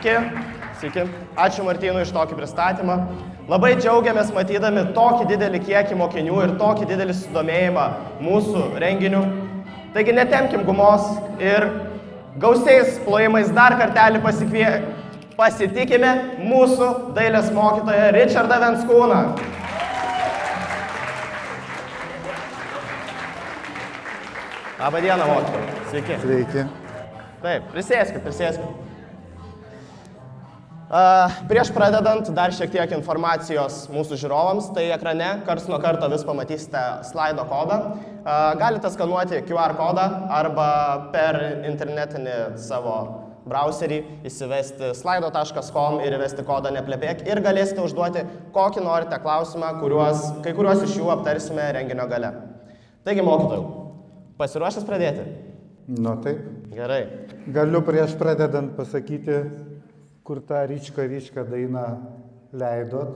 Sveiki. Sveiki. Ačiū Martynui iš tokį pristatymą. Labai džiaugiamės matydami tokį didelį kiekį mokinių ir tokį didelį susidomėjimą mūsų renginiu. Taigi netemkim gumos ir gausiais plojimais dar kartelį pasitikime mūsų dailės mokytoją Richardą Venskūną. Labą dieną, mokytojai. Sveiki. Sveiki. Taip, prisėskit. Prieš pradedant dar šiek tiek informacijos mūsų žiūrovams, tai ekrane karts nuo karto vis pamatysite slaido kodą. Galite skanuoti QR kodą arba per internetinį savo browserį įsivesti slaido.com ir įvesti kodą neplepėk ir galėsite užduoti kokį norite klausimą, kai kuriuos iš jų aptarsime renginio gale. Taigi, mokytojau, pasiruošęs pradėti? Nu taip. Gerai. Galiu prieš pradedant pasakyti, kur tą ryčką dainą leidot.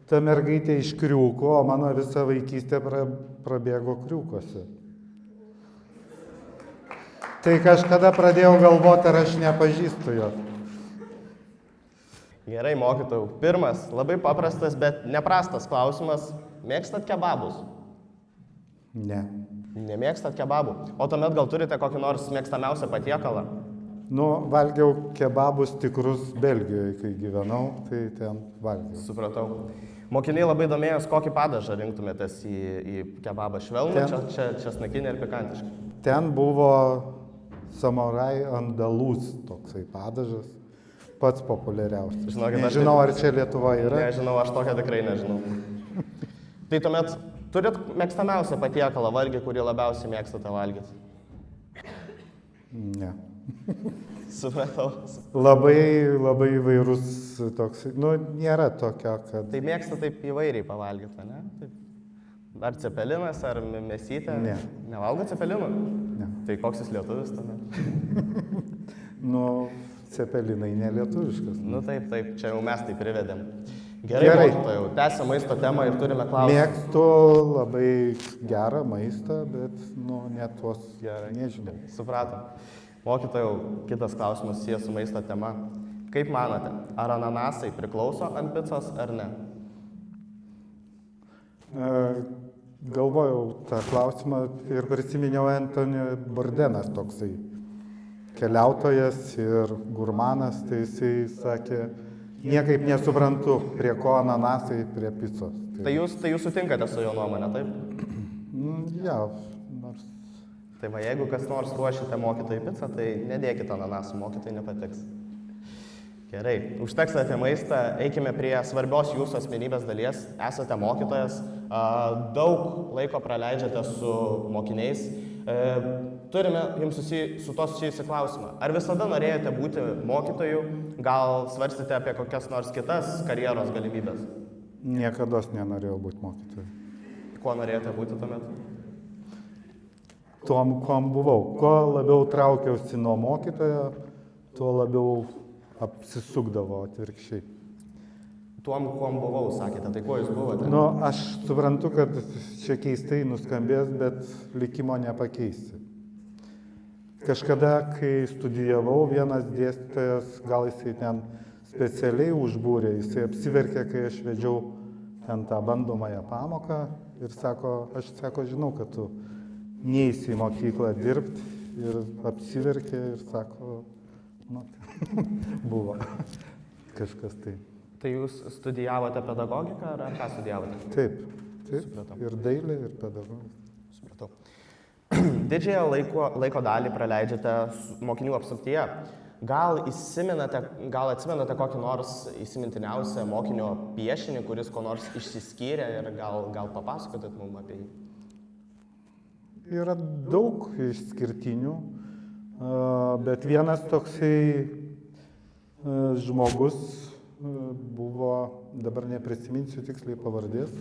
Ta mergaitė iš Kriūko, o mano visa vaikystė prabėgo Kriūkose. Tai kažkada pradėjau galvoti, ar aš nepažįstu jo. Gerai, mokytojau. Pirmas, labai paprastas, bet neprastas klausimas. Mėgstat kebabus? Ne. Nemėgstat kebabų? O tuomet gal turite kokį nors mėgstamiausią patiekalą? Nu, valgiau kebabus tikrus Belgijoje, kai gyvenau, tai ten valgiau. Supratau. Mokiniai labai domėjos, kokį padažą rinktumėtės į kebabą, švelnų, česnakinį ir pikantišką. Ten buvo samurai andalūs toksai padažas, pats populiariausias. Nežinau, ar čia Lietuvoje yra. Nežinau, aš tokią tikrai nežinau. Tai tuomet turit mėgstamiausią patiekalą valgį, kurį labiausiai mėgstate valgyti? Ne. Supratau. Labai įvairus toks, nu, nėra tokio, kad... Tai mėgsta taip įvairiai pavalgyti, ne? Taip. Ar cepelinas, ar mėsytė? Ne. Nevalgo cepelinų? Ne. Tai koks jis lietuvis tuomet? Nu, cepelinai nelietuviškas. Nu taip, čia jau mes tai privedėm. Gerai. Mokytojau, tęsia maisto temą ir turime klausimą. Mėgstu labai gerą maistą, bet, nu, net tuos nežinau. Supratom. Mokytojau, kitas klausimas susijęs su maisto tema. Kaip manote, ar ananasai priklauso ant picos ar ne? Galvojau tą klausimą ir prisiminiau Anthony Bourdain toksai keliautojas ir gurmanas, tai jisai sakė, niekaip nesuprantu, prie ko ananasai prie picos. Tai jūs sutinkate su jo nuomonė, taip? Ja, nors... Tai va, jeigu kas nors ruošite mokytojai pizzą, tai nedėkite ananasų, mokytojai nepatiks. Gerai, užteks apie maistą, eikime prie svarbios jūsų asmenybės dalies. Esate mokytojas, daug laiko praleidžiate su mokiniais. Turime jums su to susijusi klausimą. Ar visada norėjote būti mokytoju, gal svarstėte apie kokias nors kitas karjeros galimybės? Niekados nenorėjau būti mokytoju. Kuo norėjote būti tuomet? Tuom, kuom buvau. Kuo labiau traukiausi nuo mokytojo, tuo labiau apsisukdavo atvirkščiai. Tuom, kuom buvau, sakėte, tai kuo jūs buvote? Nu, aš suprantu, kad čia keistai nuskambės, bet likimo nepakeisi. Kažkada, kai studijavau, vienas dėstytojas, gal jisai ten specialiai užbūrė, jisai apsiverkė, kai aš vedžiau ten tą bandomąją pamoką ir sako, aš žinau, kad tu neįsi į mokyklą dirbti ir apsiverkė ir sako, nu, buvo kažkas tai. Tai jūs studijavote pedagogiką ar ką studijavote? Taip. Supratau. Ir dailė, ir pedagogika. Supratau. Didžiąją laiko dalį praleidžiate mokinių apsuptyje. Gal atsimenate kokį nors įsimintiniausią mokinio piešinį, kuris ko nors išsiskyrė ir gal papasakotumėt mums apie jį? Yra daug išskirtinių, bet vienas toksai žmogus buvo, dabar neprisiminsiu tiksliai pavardės.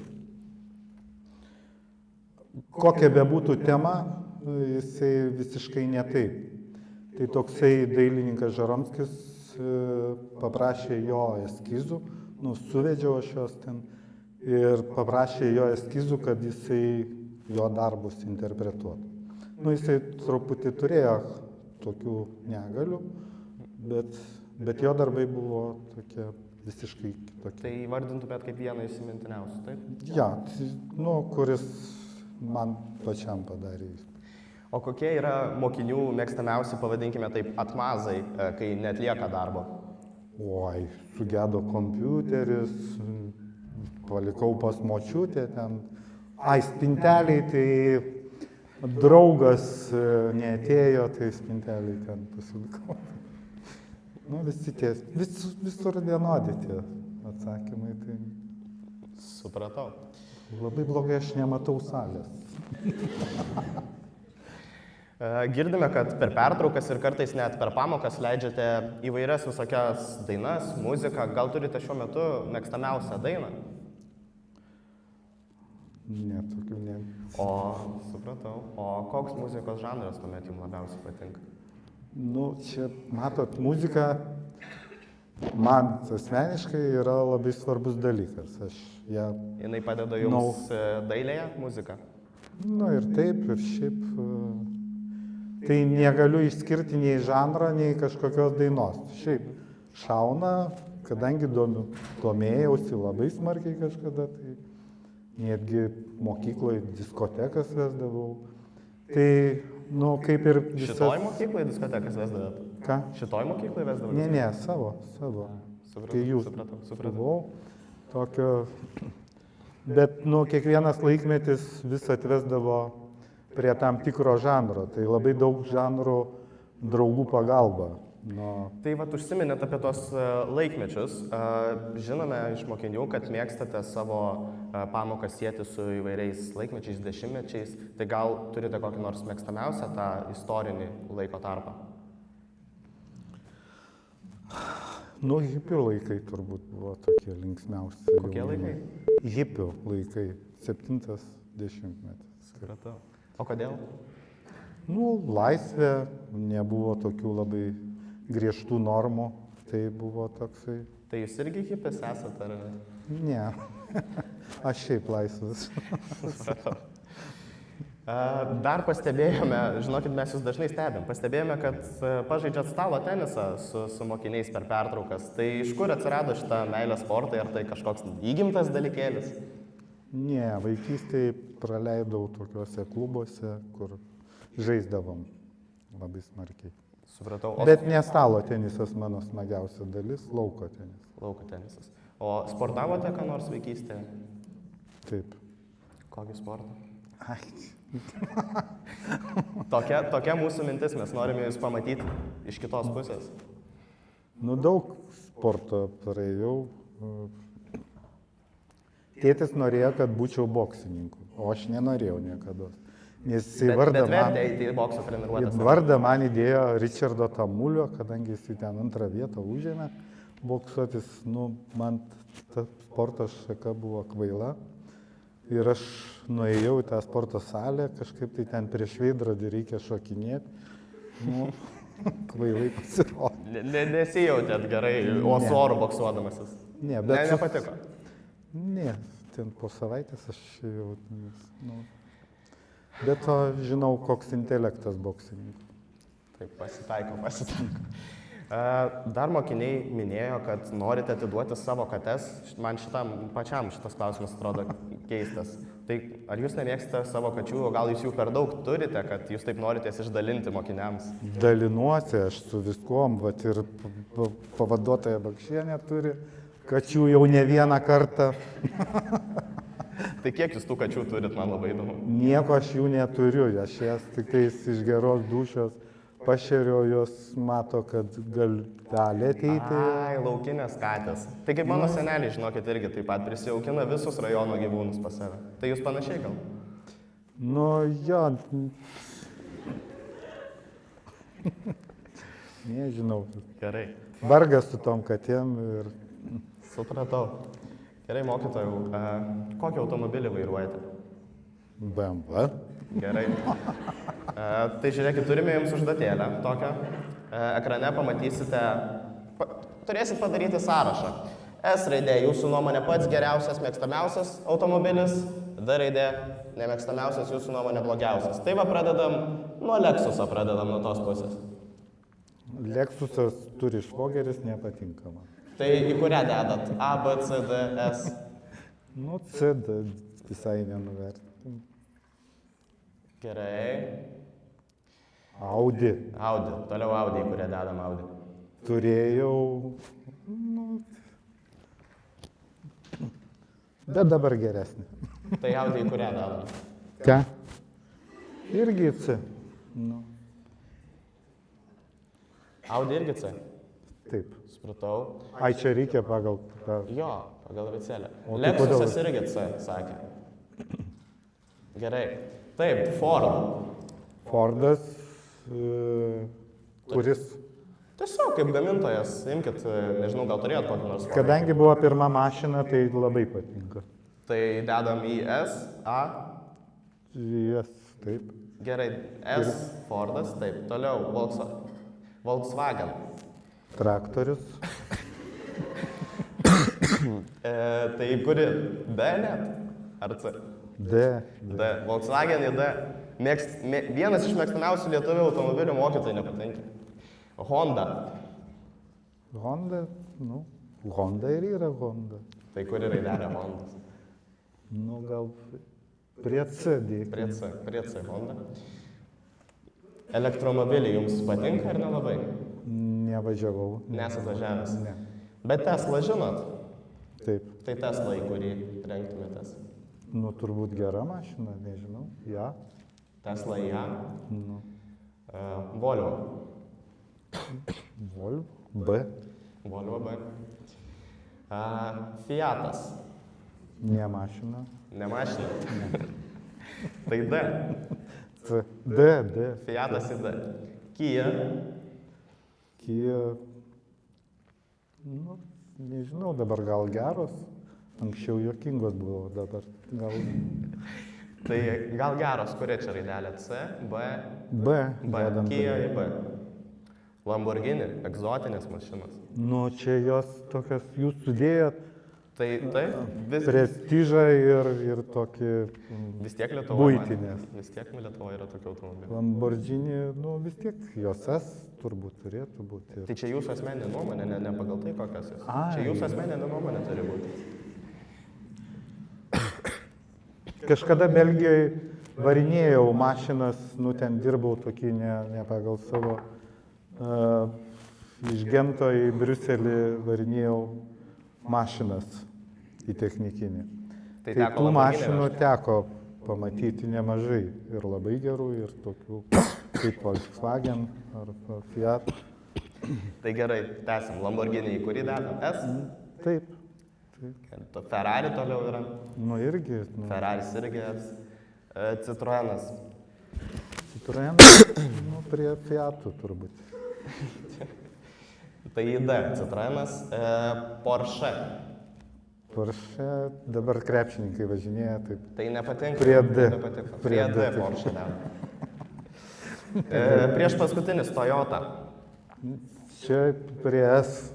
Kokia bebūtų tema, jisai visiškai ne taip. Tai toksai dailininkas Žaromskis paprašė jo eskizų, suvedžiau aš juos ten ir paprašė jo eskizų, kad jisai jo darbus interpretuotų. Jisai truputį turėjo tokių negalių, bet bet jo darbai buvo tokie visiškai kitokie. Tai vardintumėt kaip vieną įsimintiniausių, taip? Ja, nu, kuris man pačiam padarė įspūdį. O kokie yra mokinių mėgstamiausi, pavadinkime taip, atmazai, kai netlieka darbo? Oi, sugedo kompiuteris, palikau pas močiutę ten. Ai, spinteliai, tai draugas neatėjo, tai spinteliai ten pasilikau. Nu, visi tie, visur vienodi tie atsakymai, tai Supratau. labai blogai aš nematau salės. Girdime, kad per pertraukas ir kartais net per pamokas leidžiate įvairias visokias dainas, muziką. Gal turite šiuo metu mėgstamiausią dainą? Ne, tokių ne. Supratau. O koks muzikos žanras tuomet jums labiausiai patinka? Nu, čia, matot, muzika man asmeniškai yra labai svarbus dalykas. Aš ją, Jinai padeda jums dailėje muzika? nu, ir taip, ir šiaip. Tai negaliu išskirti nei žanrą, nei kažkokios dainos. Šiaip šauna, kadangi domėjausi labai smarkiai kažkada, tai netgi mokykloje diskotekas vesdavau. Tai, nu, kaip ir visas... Šitoj mokykloje diskotekas vesdavot? Ką? Šitoj mokykloje vesdavot? Ne, savo. Kai jūs Supratau. buvau, tokio... Bet, nu, kiekvienas laikmetis vis atvesdavo prie tam tikro žanro. Tai labai daug žanrų draugų pagalba. Tai vat užsiminėt apie tos laikmečius. Žinome iš mokinių, kad mėgstate savo pamokas sieti su įvairiais laikmečiais, dešimtmečiais. Tai gal turite kokį nors mėgstamiausią tą istorinį laiko tarpą? Nu, hipių laikai turbūt buvo tokie linksmiausi. Kokie laikai? Hipių laikai, 70-metis. Supratau. O kodėl? Nu, laisvė, nebuvo tokių labai griežtų normų, tai buvo toksai... Tai jūs irgi hipis esate, ar ne? Ne, aš šiaip laisvas. Supratau. Dar pastebėjome, žinokit, mes jūs dažnai stebim, pastebėjome, kad pažaidžiat stalo tenisą su mokiniais per pertraukas. Tai iš kur atsirado šitą meilę sportui, ar tai kažkoks įgimtas dalykėlis? Ne, vaikystėje praleidau tokiuose klubuose, kur žaisdavom labai smarkiai. Supratau. Bet ne stalo tenisas mano smagiausia dalis, lauko tenisas. Lauko tenisas. O sportavote ką nors vaikystėje? Taip. Kokį sportą? Ai. Tokia mūsų mintis, mes norime jūs pamatyti iš kitos pusės. Nu, daug sporto praėjau. Tėtis norėjo, kad būčiau boksininku, o aš nenorėjau niekada. Nes jisai Bet vertė eiti į bokso treniruotės. Vardą man įdėjo Richardo Tamulio, kadangi jisai ten antrą vietą užėmė boksuotis. Nu, man ta sporto šaka buvo kvaila. Ir aš nuėjau į tą sporto salę, kažkaip tai ten prieš veidrodį reikia šokinėti. Nu, kvailai pasirodė. Nesijautėt gerai, o su oru boksuodamasis? Ne, bet... Nepatiko? Ne, ten po savaitės aš jau... Nu, bet to žinau, koks intelektas boksininkų. Taip, pasitaiko. Dar mokiniai minėjo, kad norite atiduoti savo kates. Man pačiam šitas klausimas atrodo keistas. Tai ar jūs nemėgstate savo kačių, o gal jūs jų per daug turite, kad jūs taip noritės išdalinti mokiniams? Dalinuosi aš su viskuom, vat ir pavaduotoja Bakšienė turi kačių jau ne vieną kartą. Tai kiek jūs tų kačių turit, man labai įdomu. Nieko aš jų neturiu, aš jas tik tais iš geros dūšios pašeriu, jos mato, kad gali ateiti. Ai, laukinės katės. Tai kaip mano seneliai, žinokit, irgi taip pat prisijaukina visus rajono gyvūnus pas save. Tai jūs panašiai gal? Nu, jo. Nežinau. Gerai. Vargas su tom katėm ir... Supratau. Gerai, mokytojau, kokį automobilį vairuojate? BMW. Gerai. Tai žiūrėkit, turime jums užduotėlę tokią. Ekrane pamatysite, turėsit padaryti sąrašą. S raidė, jūsų nuomonė pats geriausias, mėgstamiausias automobilis. D raidė, nemėgstamiausias, jūsų nuomonė blogiausias. Tai va pradedam, nuo Lexuso pradedam nuo tos pusės. Lexusas turi švogeris, nepatinka man. Tai į kurią dedat? A, B, C, D, S. Nu, CD visai nenuvertinti. Gerai. Audi. Audi. Toliau Audi, į kurią dedam Audi. Turėjau, nu, bet dabar geresnė. Tai Audi, į kurią dedam. Ką? Irgi C. Nu, Audi irgi C. taip. Supratau. Ai, čia reikia pagal tą. Jo, pagal abėcėlę. O tai Lexusas kodėl? irgi C, sakė. Gerai. Taip, Ford. Fordas, kuris, Tiesiog kaip gamintojas, imkit, nežinau, gal turėjot kokį nors Ford. kadangi buvo pirma mašina, tai labai patinka. Tai dedam į S, A. Jas, taip. Gerai, S, Fordas, taip. Toliau, Volkswagen. Traktorius, Tai kuri D net? Ar C? D. D. Volkswagen į D. Vienas iš mėgstamiausių lietuvių automobilių mokytojai nepatinka. Honda. Honda, nu, Honda ir yra Honda. Tai kuri raidelė Hondas? Nu, gal prie C dėkime. Prie C Honda. Elektromobiliai jums patinka ar nelabai? Nevažiavau. Nesat važiavęs. Ne. Bet Tesla žinot? Taip. Tai Tesla, į kurį rengtumėtės. Nu, turbūt gera mašina, nežinau. Ja. Tesla į A. Nu, Volvo. Volvo. B. Volvo B. Fiatas. Ne mašina. Ne mašina. Tai D. C. D. Fiatas į D. Kia. Kia. Nu, nežinau, dabar gal geros. Anksčiau juokingos buvo, dabar gal Tai gal geros, kuria čia raidelė? C, B, B. B. dedam Kia tada. į B. Lamborghini, egzotinės mašinos. Nu, čia jos tokias, jūs sudėjot Tai prestižą ir tokį vis tiek Lietuvoje. buitinės. Vis tiek Lietuvoje yra tokių automobilių. Lamborghini, nu vis tiek jos turbūt turėtų būti. Tai čia jūsų asmeninė nuomonė, ne pagal tai, kokios jūs. Ai. Čia jūsų asmeninė nuomonė turi būti. Kažkada Belgijoje varinėjau mašinas, nu ten dirbau tokį ne pagal savo. Iš Gento į Briuselį varinėjau mašinas į technikinį. Tai Tai teko tų Lamborghini mašinų vežti? teko pamatyti nemažai. Ir labai gerų, ir tokių kaip Volkswagen ar Fiat. Tai gerai, tęsim. Lamborghini, į kurį dedam? S? Taip. Ferrari toliau yra. Nu irgi. Nu, Ferraris irgi S. Citroenas. Citroen, nu, prie Fiatų turbūt. Tai į D. Citroenas. Porsche. Porsche, dabar krepšininkai važinėja taip. Tai nepatinka. Prie D. Nepatiko. Prie Prie D D, taip. Porsche dedam. Prieš paskutinis Toyota. Čia prie S.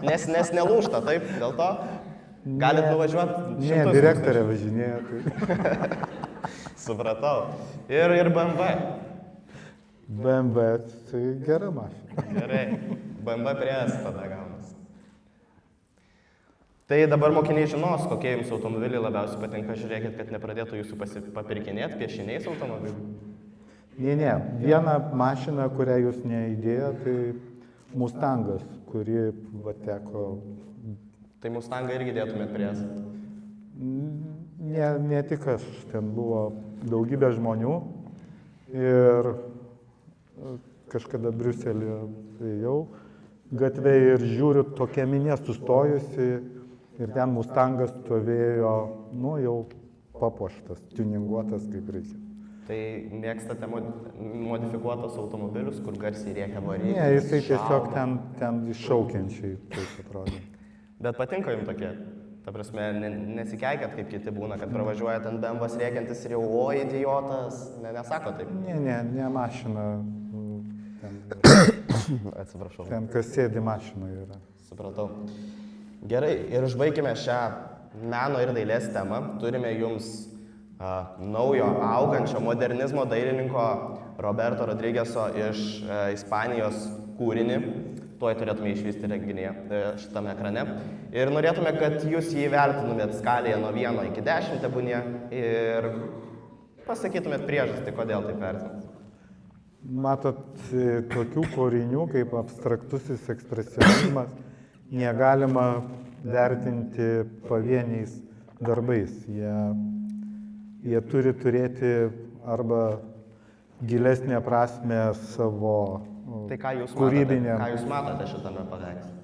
Nes nelūžta, taip, dėl to galit nuvažiuoti. Ne, direktorė važinėja. Tai. Supratau. Ir BMW. BMW, tai gera mašina. Gerai. BMW prie S tada gaunas. Tai dabar mokiniai žinos, kokie jums automobiliai labiausiai patinka. Žiūrėkit, kad nepradėtų jūsų papirkinėti piešiniais automobilių. Ne, viena mašina, kurią jūs neįdėjo, tai Mustangas, kuri teko. Tai Mustangą irgi dėtumėt prie S. Ne tik aš, ten buvo daugybė žmonių ir kažkada Briuselį ėjau gatvėje ir žiūriu, tokia minė sustojusi ir ten Mustangas stovėjo, nu jau papuoštas, tuninguotas kaip reikia. Tai mėgstate modifikuotus automobilius, kur garsiai rėkia variklis? Ne, jisai tiesiog ten iššaukiančiai taip atrodė. Bet patinka jums tokie? Ta prasme, nesikeikėt, kaip kiti būna, kad pravažiuoja ten BMW rėkiantis ir jau, o, idiotas, nesako taip? Ne mašina, Atsiprašau. ten kas sėdi mašinoje yra. Supratau. Gerai, ir užbaigime šią meno ir dailės temą. Turime jums naujo augančio modernizmo dailininko Roberto Rodrigueso iš Ispanijos kūrinį. Tuoj turėtume išvysti renginyje šitame ekrane. Ir norėtume, kad jūs jį vertinumėt skalėje nuo 1 iki 10 tebūnie ir pasakytumėt priežastį, kodėl taip vertinat. Matot, tokių kūrinių kaip abstraktusis ekspresionizmas negalima vertinti pavieniais darbais. Jie turi turėti arba gilesnę prasme savo Tai ką jūs kūrybinę. Ką jūs matote šitame paveiksle?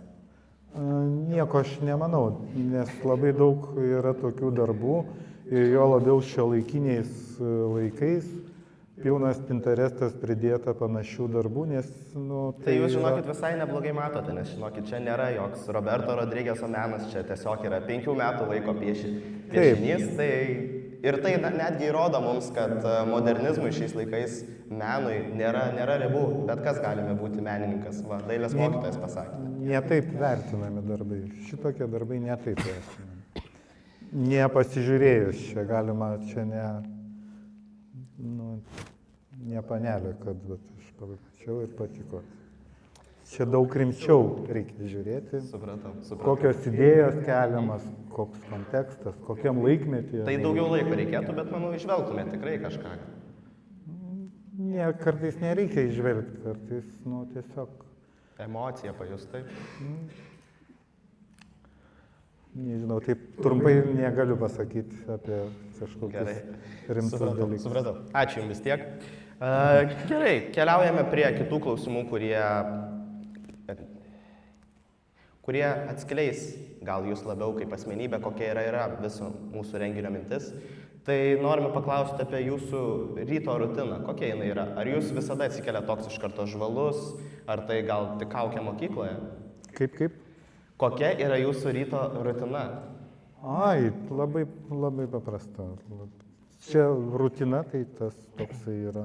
Nieko aš nemanau, nes labai daug yra tokių darbų ir jo labiau šiuolaikiniais laikais pilnas Pinterestas pridėta panašių darbų, nes Tai jūs žinokit visai neblogai matote, nes žinokit, čia nėra joks Roberto Rodrigueso menas, čia tiesiog yra 5 metų laiko piešinys. Ir tai netgi įrodo mums, kad modernizmui šiais laikais menui nėra ribų, bet kas galime būti menininkas, dailės mokytojas pasakė. Netaip vertinami darbai, šitokie darbai netaip vertinami. Nepasižiūrėjus, čia galima, čia ne panelė, kad aš pamačiau ir patiko. Čia daug rimčiau reikia žiūrėti. Supratau. Kokios idėjos keliamas, koks kontekstas, kokiam laikmetyje. Tai daugiau laiko reikėtų, bet manau, išvelgtumėte tikrai kažką. Kartais nereikia išvelgti, kartais, tiesiog. Emocija pajust, taip? Nežinau, taip trumpai negaliu pasakyti apie kažkokius rimtus dalykus. Supratau. Ačiū Jums vis tiek. Gerai, keliaujame prie kitų klausimų, kurie atskleis gal Jūs labiau kaip asmenybė, kokia yra viso mūsų renginio mintis. Tai norime paklausti apie Jūsų ryto rutiną. Kokia jinai yra? Ar Jūs visada atsikeliate toks iš karto žvalus, ar tai gal tik kaukė mokykloje? Kaip? Kokia yra Jūsų ryto rutina? Labai paprasta. Čia rutina, tai tas toksai yra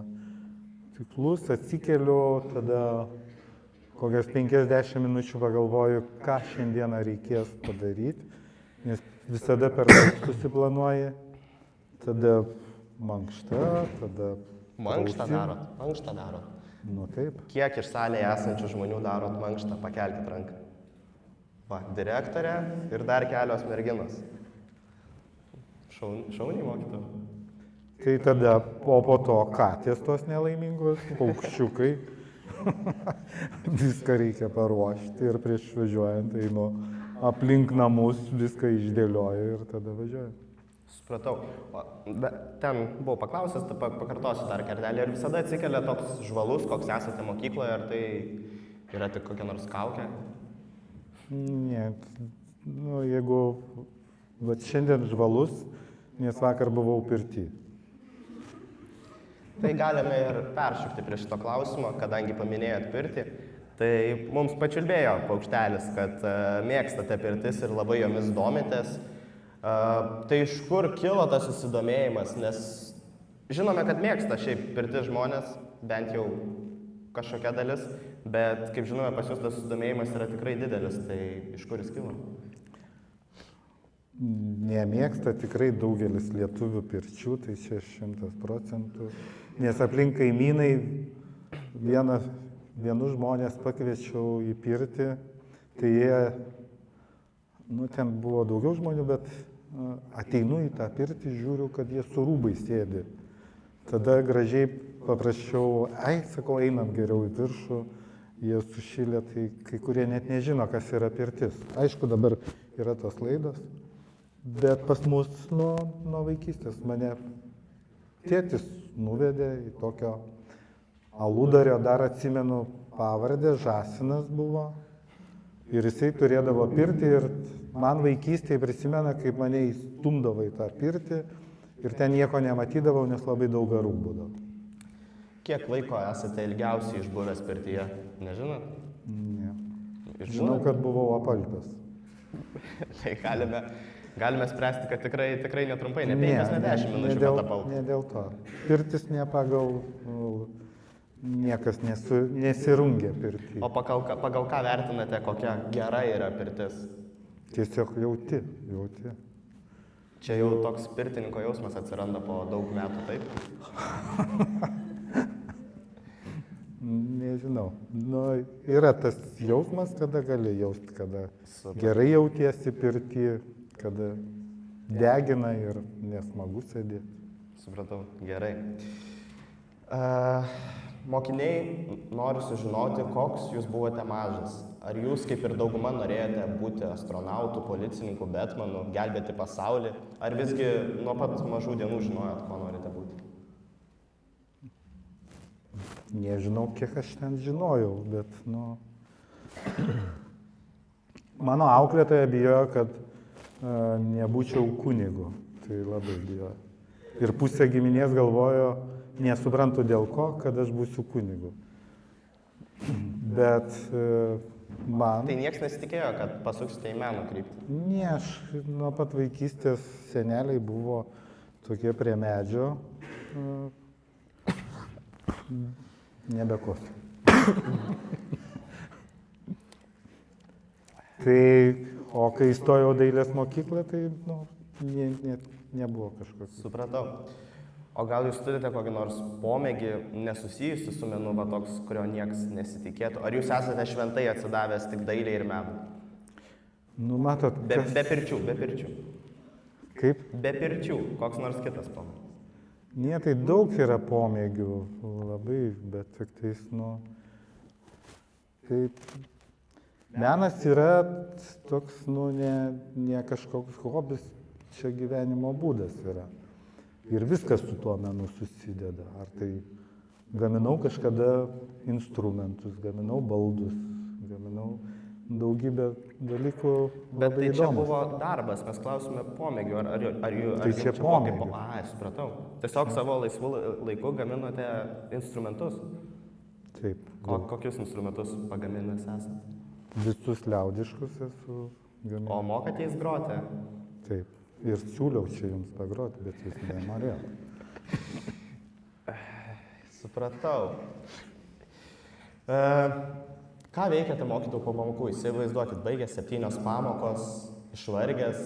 tiklus, atsikeliu, tada kokias 50 minučių pagalvoju, ką šiandieną reikės padaryti, nes visada per daug susiplanuoji, tada mankšta, tada Mankštą darot? Taip. Kiek iš salėje esančių žmonių darot mankštą? Pakelkit ranką. Direktorė ir dar kelios merginos. Šauniai mokytojai. Tai tada, po to katės tos nelaimingos, paukščiukai. Viską reikia paruošti ir prieš važiuojant einu aplink namus, viską išdėlioju ir tada važiuoju. Supratau. Ten buvau paklausęs, tai pakartosiu dar kartelį. Ar visada atsikelia toks žvalus, koks esate mokykloje, ar tai yra tik kokia nors kaukė? Ne, jeigu šiandien žvalus, nes vakar buvau pirty. Tai galime ir peršokti prie šito klausimo, kadangi paminėjot pirtį. Tai mums pačiulbėjo paukštelis, kad mėgstate pirtis ir labai jomis domitės. Tai iš kur kilo tas susidomėjimas, nes žinome, kad mėgsta šiaip pirti žmonės, bent jau kažkokia dalis, bet kaip žinome, pas jūs tas susidomėjimas yra tikrai didelis, tai iš kur jis kilo? Nemėgsta tikrai daugelis lietuvių pirčių, tai čia 100%, nes aplink kaimynai vienus žmonės pakviečiau į pirtį, tai jie, ten buvo daugiau žmonių, bet ateinu į tą pirtį, žiūriu, kad jie su rūbais sėdi. Tada gražiai paprašiau, sakau, einam geriau į viršų, jie sušilė, tai kai kurie net nežino, kas yra pirtis. Aišku, dabar yra tos laidos, bet pas mus nuo vaikystės mane tėtis nuvedė į tokio aludario, dar atsimenu pavardę, Žąsinas buvo. Ir jisai turėdavo pirtį ir man vaikystėje prisimena, kaip mane įstumdavo į tą pirtį ir ten nieko nematydavau, nes labai daug garų būdavo. Kiek laiko esate ilgiausiai išbuvęs pirtyje? Nežinot? Ne. Žinau, kad buvau apalpęs. Tai galime spręsti, kad tikrai netrumpai, ne 5, ne 10 minučių patapau. Ne dėl to. Pirtis ne pagal... Niekas nesirungia pirtį. O pagal ką vertinate, kokia gera yra pirtis? Tiesiog jauti. Čia jau toks pirtininko jausmas atsiranda po daug metų, taip? Nežinau. Nu, yra tas jausmas, kada gali jausti, kada gerai jautiesi pirty, kada degina ir nesmagu sėdėti. Supratau, gerai. Mokiniai nori sužinoti, koks jūs buvote mažas. Ar jūs, kaip ir dauguma, norėjote būti astronautų, policininkų, betmanų, gelbėti pasaulį, ar visgi nuo pat mažų dienų žinojot, ko norite būti? Nežinau, kiek aš ten žinojau, bet, mano auklėtoja bijojo, kad nebūčiau kunigu. Tai labai bijojo. Ir pusė giminės galvojo, nesuprantu dėl ko, kad aš būsiu kunigu. Bet man... Tai niekas nesitikėjo, kad pasuksite į meno kryptį? Ne, aš nuo pat vaikystės seneliai buvo tokie prie medžio. Nebekosiu. Tai, o kai įstojau dailės mokyklą, tai nebuvo kažkoks. Supratau. O gal jūs turite kokį nors pomėgį nesusijusi su menu, va toks, kurio niekas nesitikėtų? Ar jūs esate šventai atsidavęs tik dailei ir menui? Matot, be pirčių. Kaip? Be pirčių, koks nors kitas pomėgis. Ne, tai daug yra pomėgių, labai, bet tik tais, tai menas yra toks, ne kažkoks hobis, čia gyvenimo būdas yra. Ir viskas su tuo menu susideda. Ar tai gaminau kažkada instrumentus, gaminau baldus, gaminau daugybę dalykų. Bet tai čia buvo darbas, mes klausime pomėgių, Tai čia pomėgių. Supratau. Tiesiog savo laisvų laiku gaminote instrumentus? Taip. Kokius instrumentus pagaminęs esate? Visus liaudiškus esu gaminęs. O mokate jais groti? Taip. Ir siūliau čia jums pagroti, bet jūs nenorėjote. Supratau. Ką veikiate mokytojų po pamokų? Įsivaizduokit, baigęs 7 pamokos, išvargęs.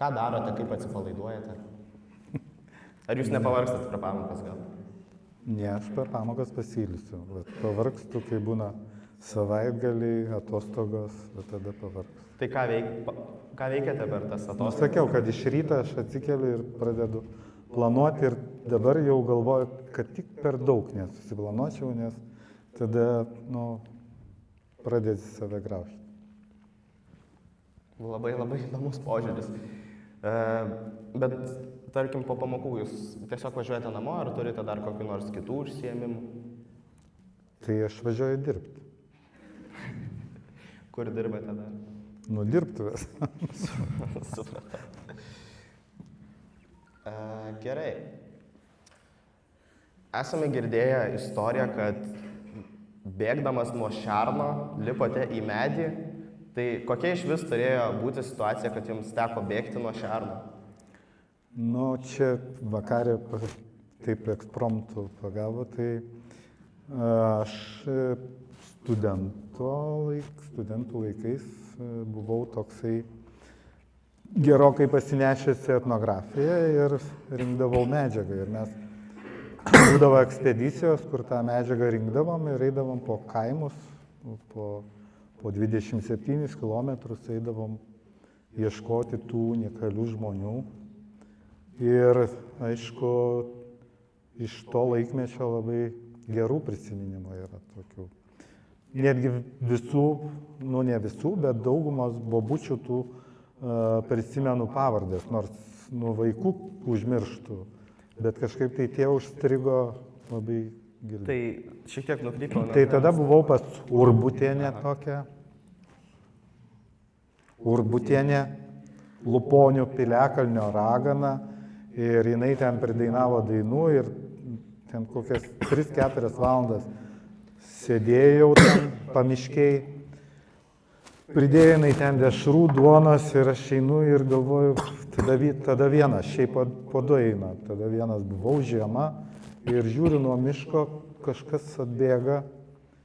Ką darote, kaip atsipalaiduojate? Ar jūs nepavargstate per pamokas gal? Ne, aš per pamokas pasiilsiu. Pavargstu, kai būna savaitgaliai, atostogos, tada pavargstu. Tai ką veikiate per tas atostogas? Sakiau, kad iš ryto aš atsikeliu ir pradedu planuoti ir dabar jau galvoju, kad tik per daug nesusiplanuočiau, nes tada, pradėsi save graužti. Labai įdomus požiūris. Bet, tarkim, po pamokų jūs tiesiog važiuojate namo, ar turite dar kokių nors kitų užsiėmimų? Tai aš važiuoju dirbti. Kur dirbate dar? Dirbtuvės. Supratau. Gerai. Esame girdėję istoriją, kad bėgdamas nuo šerno lipote į medį. Tai kokia iš vis turėjo būti situacija, kad jums teko bėgti nuo šerno? Čia vakarė taip ekspromtu pagavo, tai aš studentų laikais buvau toksai gerokai pasinešęs etnografiją ir rinkdavau medžiagą. Ir mes būdavo ekspedicijos, kur tą medžiagą rinkdavom ir eidavom po kaimus, po 27 kilometrus eidavom ieškoti tų unikalių žmonių. Ir, aišku, iš to laikmečio labai gerų prisiminimų yra tokių. Netgi visų, ne visų, bet daugumos bobučių tų prisimenu pavardės, nors vaikų užmirštų, bet kažkaip tai tie užstrigo labai giliai. Tai šiek tiek nukrypau. Tai tada buvau pas Urbutienę tokią. Urbutienė, Luponių piliakalnio ragana ir jinai ten pridainavo dainų ir ten kokias 3-4 valandas sėdėjau ten pamiškiai, pridėjo jinai ten dešrų, duonos ir aš einu ir galvoju, tada vienas, šiaip po 2 eina, tada vienas buvau žiema ir žiūriu nuo miško, kažkas atbėga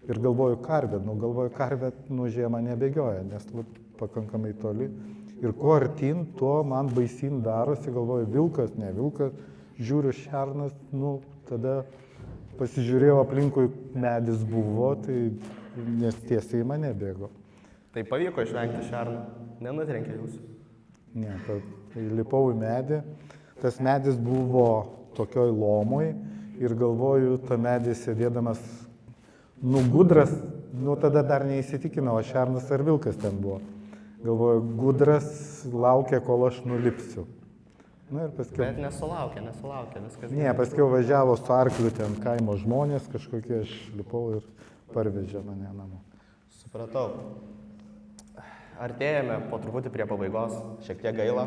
ir galvoju karvė, žiemą nebėgioja, nes pakankamai toli Ir kuo artin, tuo man baisin darosi, galvoju, vilkas, ne vilkas, žiūriu šernas, nu, tada pasižiūrėjau aplinkui, medis buvo, tai nes tiesiai į mane bėgo. Tai pavyko išvengti šernų, nenutrenkė jūsų. Ne, tai lipau į medį, tas medis buvo tokioj lomoj ir galvoju, ta medį sėdėdamas, nu gudras, nu tada dar neįsitikinau, šernas ar vilkas ten buvo. Galvoju, gudras laukia, kol aš nulipsiu. Nu, ir paskiau... Bet nesulaukė, viskas. Ne, paskiau važiavo su arkliu ten kaimo žmonės, kažkokie aš lipau ir parvežė mane namo. Supratau. Artėjame po truputį prie pabaigos, šiek tiek gaila.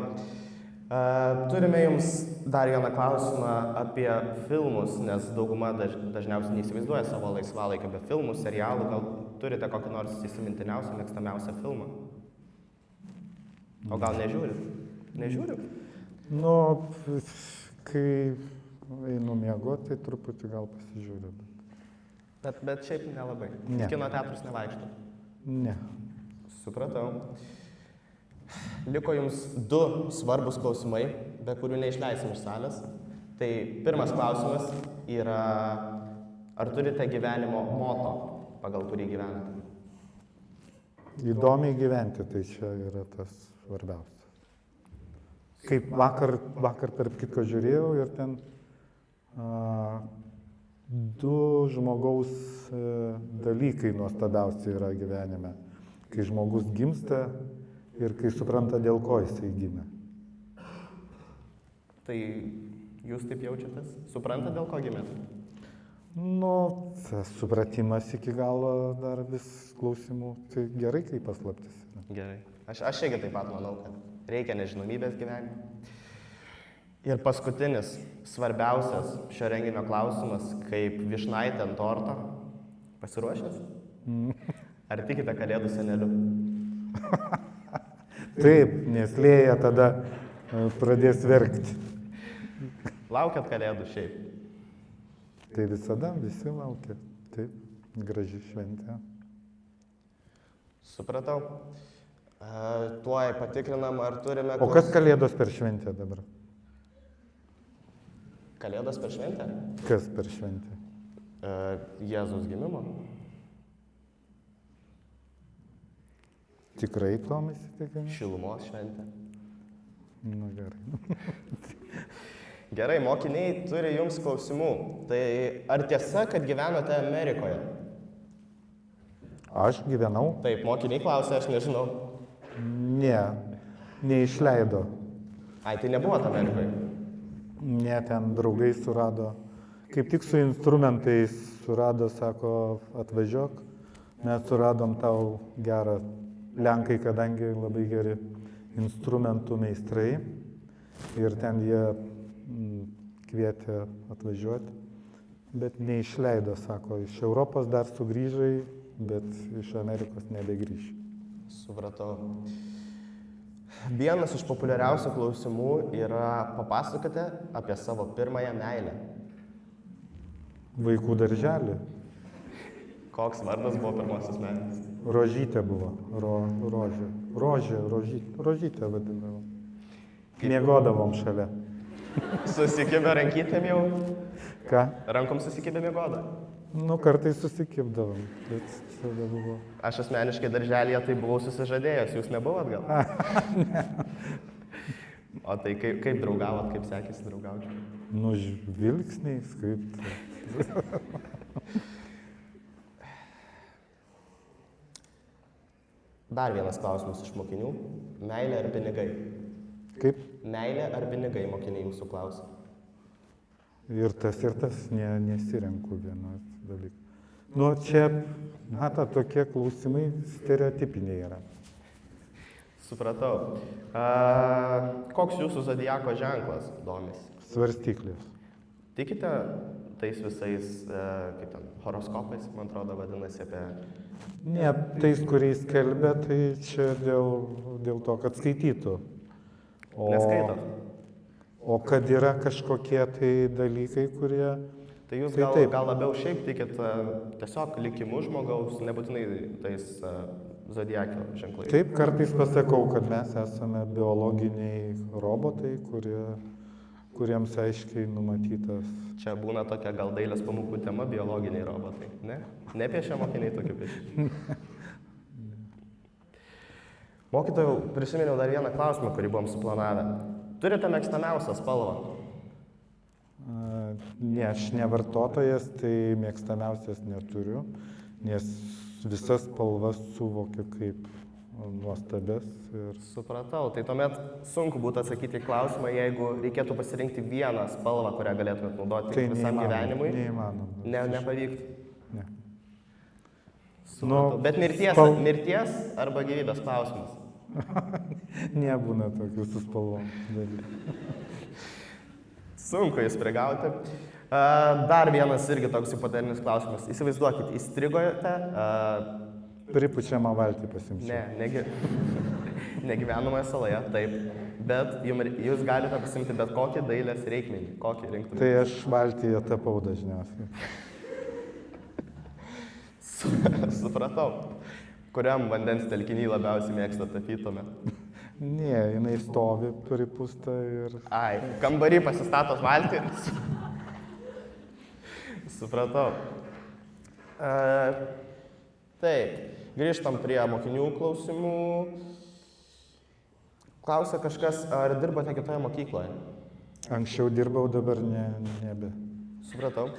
Turime jums dar vieną klausimą apie filmus, nes dauguma dažniausiai neįsivaizduoja savo laisvalaikio be filmų, serialų. Gal turite kokį nors įsimintiniausią, mėgstamiausią filmą? O gal nežiūrit? Nežiūrit? Nu, kai einu miegoti, tai truputį gal pasižiūriu. Bet šiaip nelabai. Ne. Kino teatrus nevaikštų. Ne. Supratau. Liko jums 2 svarbus klausimai, be kurių neišleisim iš salės. Tai pirmas klausimas yra, ar turite gyvenimo moto, pagal kurį gyvenate? Įdomiai gyventi, tai čia yra tas svarbiausia. Kaip vakar tarp kitko žiūrėjau ir ten 2 žmogaus dalykai nuostabiausi yra gyvenime. Kai žmogus gimsta ir kai supranta, dėl ko jisai gimė. Tai jūs taip jaučiatės? Suprantate, dėl ko gimėte? Nu, tas supratimas iki galo dar vis klausimų. Tai gerai, kai paslaptis yra. Gerai. Aš irgi taip pat manau, kad reikia nežinomybės gyvenime. Ir paskutinis, svarbiausias šio renginio klausimas, kaip vyšnaitė ant torto. Pasiruošęs? Ar tikite Kalėdų seneliu? Taip, nes Lėja tada pradės verkti. Laukiat Kalėdų šiaip? Tai visada visi laukia. Taip, graži šventė. Supratau. Tuoj patikrinam, ar turime... O kas Kalėdos per šventę dabar? Kalėdos per šventę? Kas per šventę? Jėzaus gimimo. Tikrai tom įsitikinai? Šilumos šventė. Nu gerai. Gerai, mokiniai turi jums klausimų. Tai ar tiesa, kad gyvenote Amerikoje? Aš gyvenau? Taip, mokiniai klausė, aš nežinau. Ne, neišleido. Ai, tai nebuvot Amerikoje? Ne, ten draugai surado. Kaip tik su instrumentais surado, sako, atvažiuok. Mes suradom tau gerą, Lenkai, kadangi labai geri instrumentų meistrai. Ir ten jie kvietė atvažiuoti. Bet neišleido, sako, iš Europos dar sugrįžai, bet iš Amerikos nebegrįši. Supratau. Vienas iš populiariausių klausimų yra papasakoti apie savo pirmąją meilę. Vaikų darželį. Koks vardas buvo pirmosios meilės? Rožytė buvo. Rožytė vadinavom. Miegodavom šalia. Susikibę rankytėm jau? Ką? Rankom susikibę miegodą? Nu, kartais susikibdavom, bet tada buvo. Aš asmeniškai darželėje tai buvau susižadėjęs, jūs nebuvot gal? Ne. O tai kaip draugavot, kaip sekėsi draugauti? Nu, žvilgsniais, kaip... Dar vienas klausimas iš mokinių. Meilė ar pinigai? Kaip? Meilė ar pinigai mokiniai jūsų klausia? Ir tas nesirenku vieno dalyko. Nu, čia, tokie klausimai stereotipiniai yra. Supratau. Koks jūsų zodiako ženklas domisi? Svarstyklės. Tikite tais visais, kaip ten, horoskopais, man atrodo, vadinasi apie... Ne, tais, kuriais skelbia, tai čia dėl to, kad skaitytų. Neskaitot? O kad yra kažkokie tai dalykai, kurie... Tai jūs gal labiau šiaip tikit tiesiog likimu žmogaus, nebūtinai tais zodiako ženklai. Taip, kartais pasakau, kad mes esame biologiniai robotai, kuriems aiškiai numatytas. Čia būna tokia gal dailės pamokų tema biologiniai robotai, ne? Nepiešia mokiniai tokių piešinių. Mokytojau, prisiminiau dar vieną klausimą, kurį buvom suplanavę. Turite mėgstamiausią spalvą? Ne, aš ne vartotojas, tai mėgstamiausias neturiu, nes visas spalvas suvokiu kaip nuostabes. Supratau, tai tuomet sunku būtų atsakyti į klausimą, jeigu reikėtų pasirinkti vieną spalvą, kurią galėtumėt naudoti Tai visam gyvenimui. Neįmanoma. Nepavyktų. Ne. Supratau. Nu, Bet mirties arba gyvybės klausimas. Nebūna tokių su spalvom dalykų. Sunku jis prigauti. Dar vienas irgi toks hipotetinis klausimas. Įsivaizduokit, įstrigote. Pripučiamą valtį pasimčiau. Negyvenamoje saloje, taip. Bet jūs galite pasimti bet kokį dailės reikmenį. Kokį rinktumėte? Tai aš valtyje tapau dažniausiai. Supratau. Kuriam vandens telkinį labiausiai mėgsta tapytume? Ne, jinai stovi pripusta ir... Ai, kambarį pasistatos valtį. Supratau. Taip, grįžtam prie mokinių klausimų. Klausia kažkas, ar dirbate kitoje mokykloje? Anksčiau dirbau, dabar nebe. Supratau.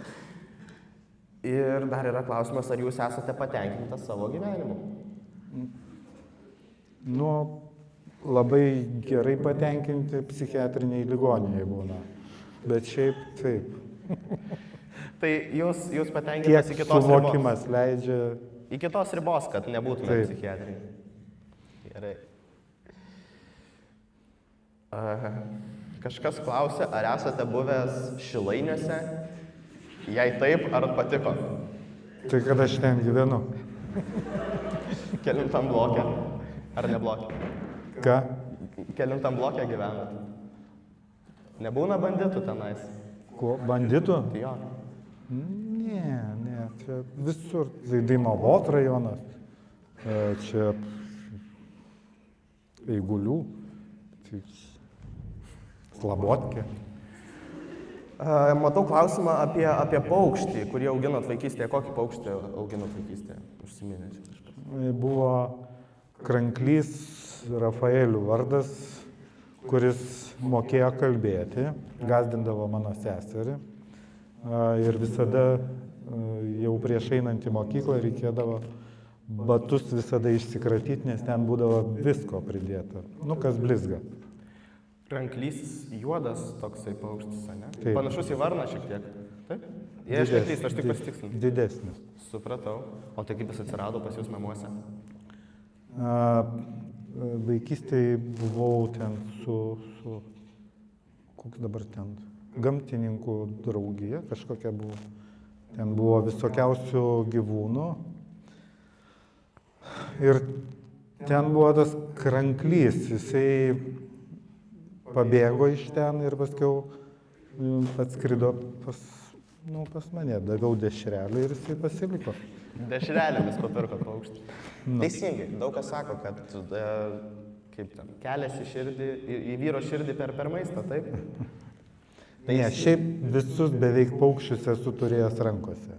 Ir dar yra klausimas, ar jūs esate patenkintas savo gyvenimu? Nu, labai gerai patenkinti psichiatriniai ligoniniai būna. Bet šiaip taip. Tai jūs patenkintas Kiek iki tos suvokimas leidžia... Iki tos ribos, kad nebūtume Taip. psichiatriniai. Gerai. Kažkas klausia, ar esate buvęs Šilainiuose? Jei taip, ar patiko? Tai kad aš ten gyvenu. Kelintam blokė? Ar ne blokė? Ką? Kelintam blokė gyvenat? Nebūna banditų tenais? Kuo? Banditų? Tai jo. Ne, čia visur. Dainavos rajonas, čia Eigulių, Slabotkė. Matau klausimą apie paukštį, kurį auginot vaikystėje. Kokį paukštį auginot vaikystėje? Užsiminėte kažkas. Buvo kranklys Rafaelių vardas, kuris mokėjo kalbėti, gąsdindavo mano seserį. Ir visada jau prieš einant į mokyklą reikėdavo batus visada išsikratyti, nes ten būdavo visko pridėta. Nu, kas blizga. Kranklys juodas toksai paukštis, ne? Taip. Panašus į varną šiek tiek. Taip? Jei aš neklystu, aš tik pasitikslinau. Didesnis. Supratau. O tai kaip jis atsirado pas jūs namuose? Vaikystėje buvau ten su koks dabar ten, gamtininkų draugija kažkokia buvo. Ten buvo visokiausių gyvūnų. Ir ten buvo tas kranklys, jisai pabėgo iš ten ir paskiau atskrido pas mane, daviau dešrelį ir jisai pasiliko. Dešrelėmis papirko paukštį. Teisingai, daug kas sako, kad kaip ten, keliasi širdį, į vyro širdį per maistą, taip? Tai ne, šiaip visus beveik paukščius esu turėjęs rankose.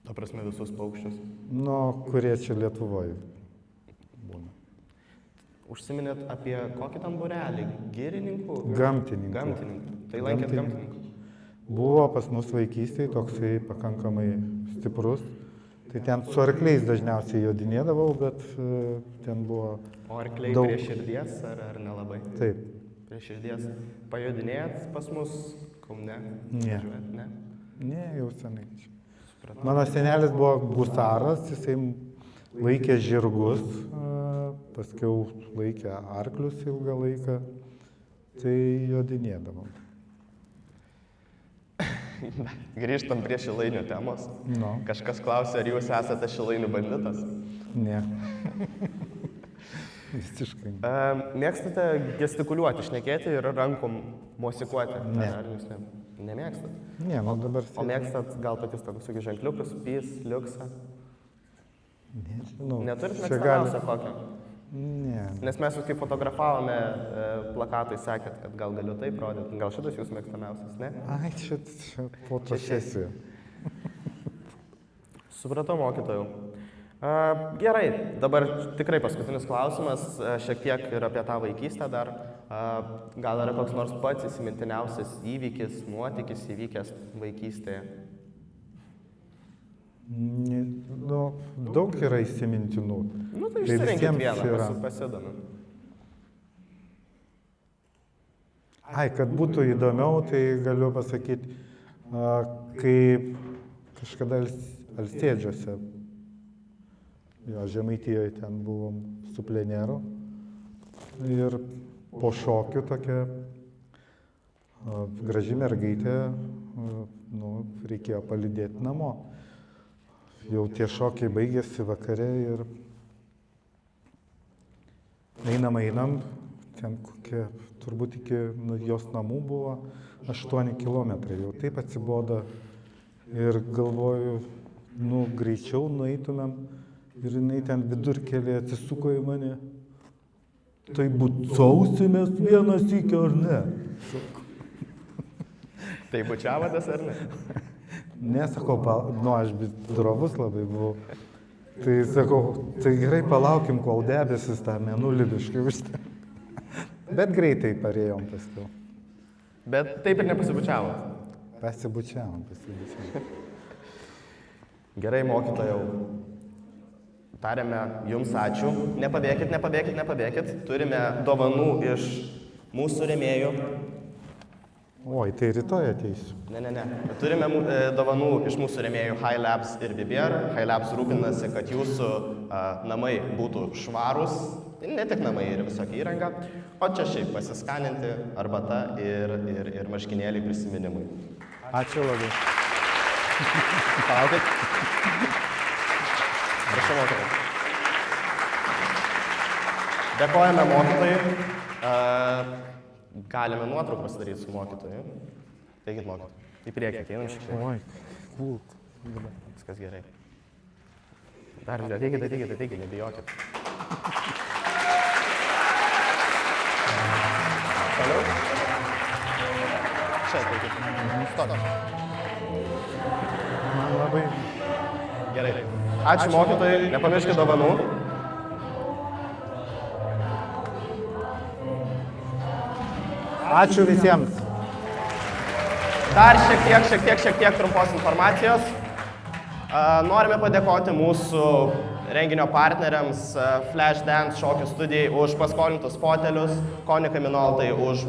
Ta prasme visus paukščius. Nu, kurie čia Lietuvoje būna. Užsiminėt apie kokį tam būrelį? Girininkų? Gamtininkų. Gamtininkų. Tai lankėt gamtininkų? Buvo pas mus vaikystėje toksai pakankamai stiprus. Tai ten su arkliais dažniausiai jodinėdavau, bet ten buvo O arkliai daug... prie širdies ar nelabai? Taip. Prie širdies. Pajodinėjat pas mus Kaune? Ne. Važiuojat, ne? Ne, jau senai. Supratau. Mano senelis buvo gusaras, jisai laikė žirgus, paskiau laikė arklius ilgą laiką, tai jodinėdavom. Grįžtam prie Šilainių temos. No. Kažkas klausia, ar jūs esate Šilainių banditas? Ne. Visiškai. Mėgstate gestikuliuoti, šnekėti ir rankom mosikuoti? Ne. Ar jūs nemėgstat? Ne, nu dabar... O mėgstat gal tokius ženkliukus, pys, liuksą? Nežinau. Neturit Čia gali- mėgstamiausio kokio? Ne. Nes mes jūs kai fotografavome plakatai, sakėt, kad gal galiu taip rodyti. Gal šitas jūsų mėgstamiausias, ne? Ai, čia fotosesija. Supratau, mokytojau. Gerai, dabar tikrai paskutinis klausimas, šiek tiek ir apie tą vaikystę dar. Gal yra koks nors pats įsimintiniausias įvykis, nuotykis įvykęs vaikystėje? Nu, daug yra įsimintinų. Nu, tai išsirinkit visiems vieną, yra. pasidomiu. Ai, kad būtų įdomiau, tai galiu pasakyti, kai kažkada Alsėdžiuose, jo, Žemaitijoje ten buvom su pleneru ir po šokių tokia graži mergaitė, nu, reikėjo palydėti namo. Jau tie šokiai baigėsi vakare ir einam, ten kokie, turbūt iki jos namų buvo 8 kilometrai, jau taip atsibodo ir galvoju, nu, greičiau nueitumėm ir jinai ten vidurkelį atsisuko į mane. Tai bucausimės vieną sykį ar ne? Tai bučiavotės ar ne? Nesakau, nu, aš drovus labai buvau. Tai sakau, tai gerai palaukim, kol debesis tą mėnulį biškai užtė. Bet greitai parėjom paskiau. Bet taip ir nepasibučiavot? Pasibučiavom. Gerai, mokytojau. Tarėme jums ačiū. Nepabėkit. Turime dovanų iš mūsų rėmėjų. Oi, tai rytoj ateisiu. Ne. Turime dovanų iš mūsų rėmėjų HiLabs ir BBR. HiLabs rūpinasi, kad jūsų namai būtų švarūs. Ne tik namai ir visokia įranga. O čia šiaip pasiskaninti arbata ir marškinėliai prisiminimui. Ačiū labai. Palaukit. Prašau, mokytojai. Dėkojame mokytojai. Galime nuotrauką pasidaryti su mokytoju. Teikit mokytojai. Į priekį ateinam šiek tiek. Oi, kult. Viskas gerai. Dar ateikit, nebijokit. Toliau. Čia ateikit. Stok. Man labai. Gerai. Ačiū mokytojai, nepamirškit dovanų. Ačiū visiems. Dar šiek tiek trumpos informacijos. Norime padėkoti mūsų renginio partneriams Flashdance šokių studijai už paskolintus fotelius, Konica Minoltai už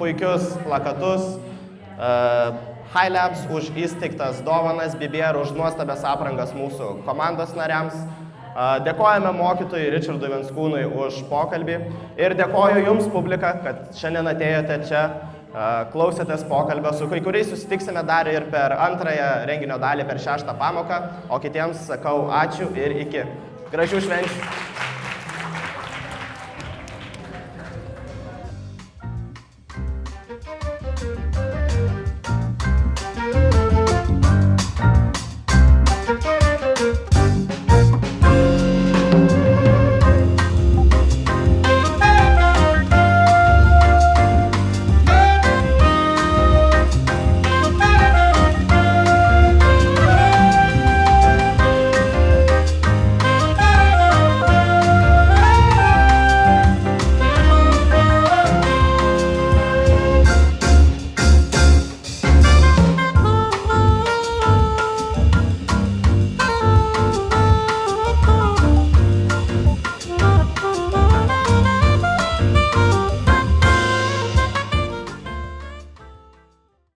puikius plakatus, HiLabs už įsteigtas dovanas, BBR už nuostabias aprangas mūsų komandos nariams. Dėkojame mokytojui Richardui Venskūnui už pokalbį ir dėkoju jums, publika, kad šiandien atėjote čia, klausėtės pokalbio. Su kai kuriais susitiksime dar ir per antrąją renginio dalį, per 6. pamoką, o kitiems sakau ačiū ir iki. Gražių švenčių.